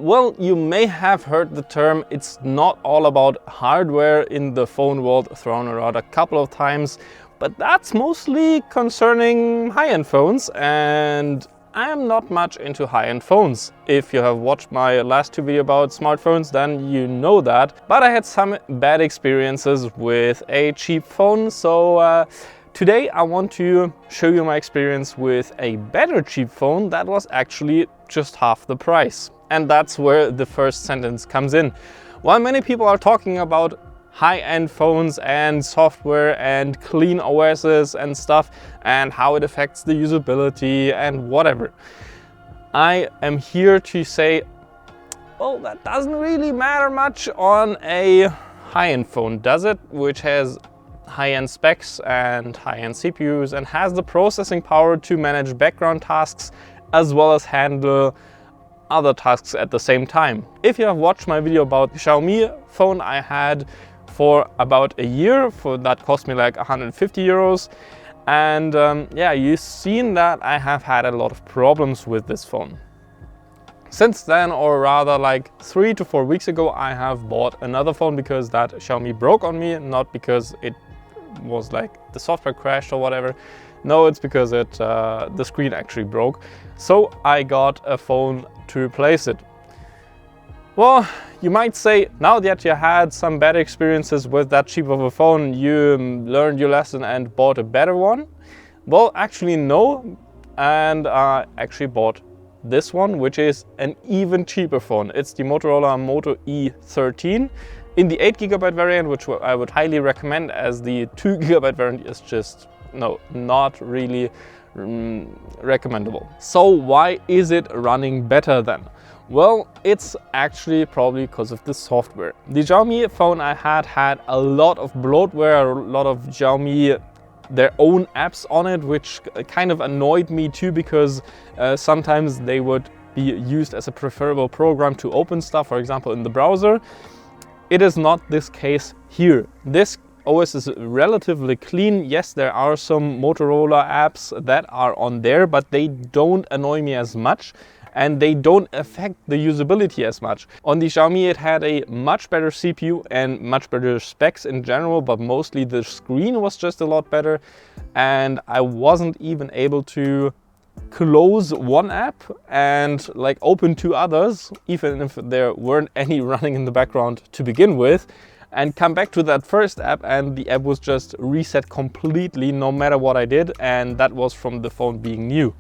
well, you may have heard the term, it's not all about hardware in the phone world, thrown around a couple of times, but that's mostly concerning high-end phones, and I am not much into high-end phones. If you have watched my last 2 videos about smartphones, then you know that. But I had some bad experiences with a cheap phone, so today I want to show you my experience with a better cheap phone that was actually just half the price. And that's where the first sentence comes in. While many people are talking about high-end phones and software and clean OSs and stuff and how it affects the usability and whatever, I am here to say, well, that doesn't really matter much on a high-end phone, does it? Which has high-end specs and high-end CPUs and has the processing power to manage background tasks as well as handle other tasks at the same time. If you have watched my video about the Xiaomi phone I had for about a year, that cost me like 150 euros, and yeah, you've seen that I have had a lot of problems with this phone. Since then, or rather like 3 to 4 weeks ago, I have bought another phone because that Xiaomi broke on me, not because it was like the software crashed or whatever. No, it's because the screen actually broke. So I got a phone to replace it. Well, you might say, now that you had some bad experiences with that cheap of a phone, you learned your lesson and bought a better one? Well, actually no, and I actually bought this one, which is an even cheaper phone. It's the Motorola Moto E13 in the 8GB variant, which I would highly recommend, as the 2GB variant is just, no, not really recommendable. So why is it running better then? Well, it's actually probably because of the software. The Xiaomi phone I had a lot of bloatware, a lot of Xiaomi their own apps on it, which kind of annoyed me too, because sometimes they would be used as a preferable program to open stuff, for example in the browser. It is not this case here. This OS is relatively clean. Yes, there are some Motorola apps that are on there, but they don't annoy me as much and they don't affect the usability as much. On the Xiaomi, it had a much better CPU and much better specs in general, but mostly the screen was just a lot better, and I wasn't even able to close one app and like open 2 others, even if there weren't any running in the background to begin with, and come back to that first app and the app was just reset completely no matter what I did, and that was from the phone being new.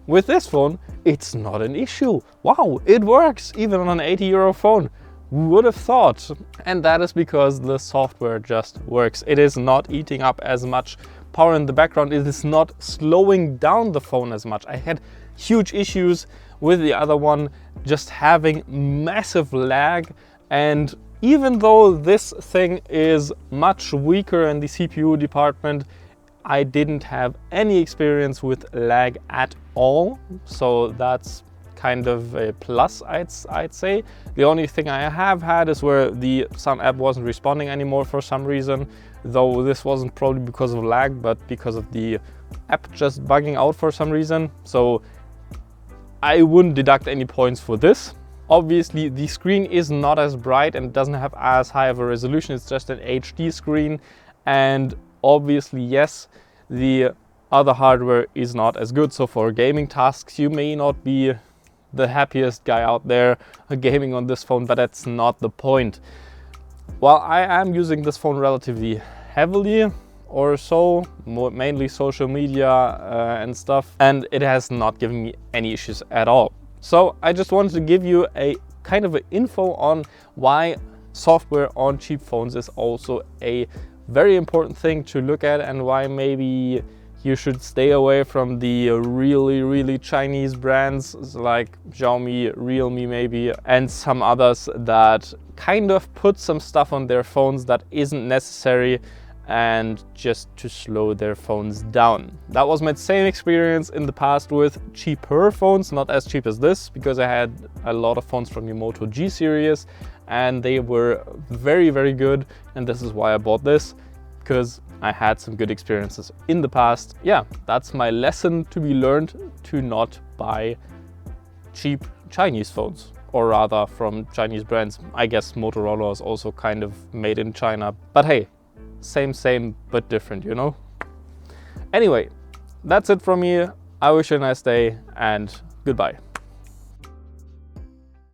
With this phone, it's not an issue. Wow, it works even on an 80 € phone. Who would have thought? And that is because the software just works. It is not eating up as much power in the background. It is not slowing down the phone as much. I had huge issues with the other one, just having massive lag. And even though this thing is much weaker in the CPU department, I didn't have any experience with lag at all, so that's kind of a plus, I'd say. The only thing I have had is where some app wasn't responding anymore for some reason, though this wasn't probably because of lag, but because of the app just bugging out for some reason. So I wouldn't deduct any points for this. Obviously, the screen is not as bright and doesn't have as high of a resolution. It's just an HD screen, and obviously, yes, the other hardware is not as good. So for gaming tasks, you may not be the happiest guy out there gaming on this phone, but that's not the point. While I am using this phone relatively heavily or so, mainly social media and stuff, and it has not given me any issues at all. So I just wanted to give you a kind of an info on why software on cheap phones is also a very important thing to look at, and why maybe you should stay away from the really Chinese brands like Xiaomi, Realme maybe, and some others that kind of put some stuff on their phones that isn't necessary and just to slow their phones down. That was my same experience in the past with cheaper phones, not as cheap as this, because I had a lot of phones from the Moto G series and they were very good, and this is why I bought this, because I had some good experiences in the past. Yeah, that's my lesson to be learned, to not buy cheap Chinese phones or rather from Chinese brands. I guess Motorola is also kind of made in China, but hey, same, but different, you know? Anyway, that's it from me. I wish you a nice day and goodbye.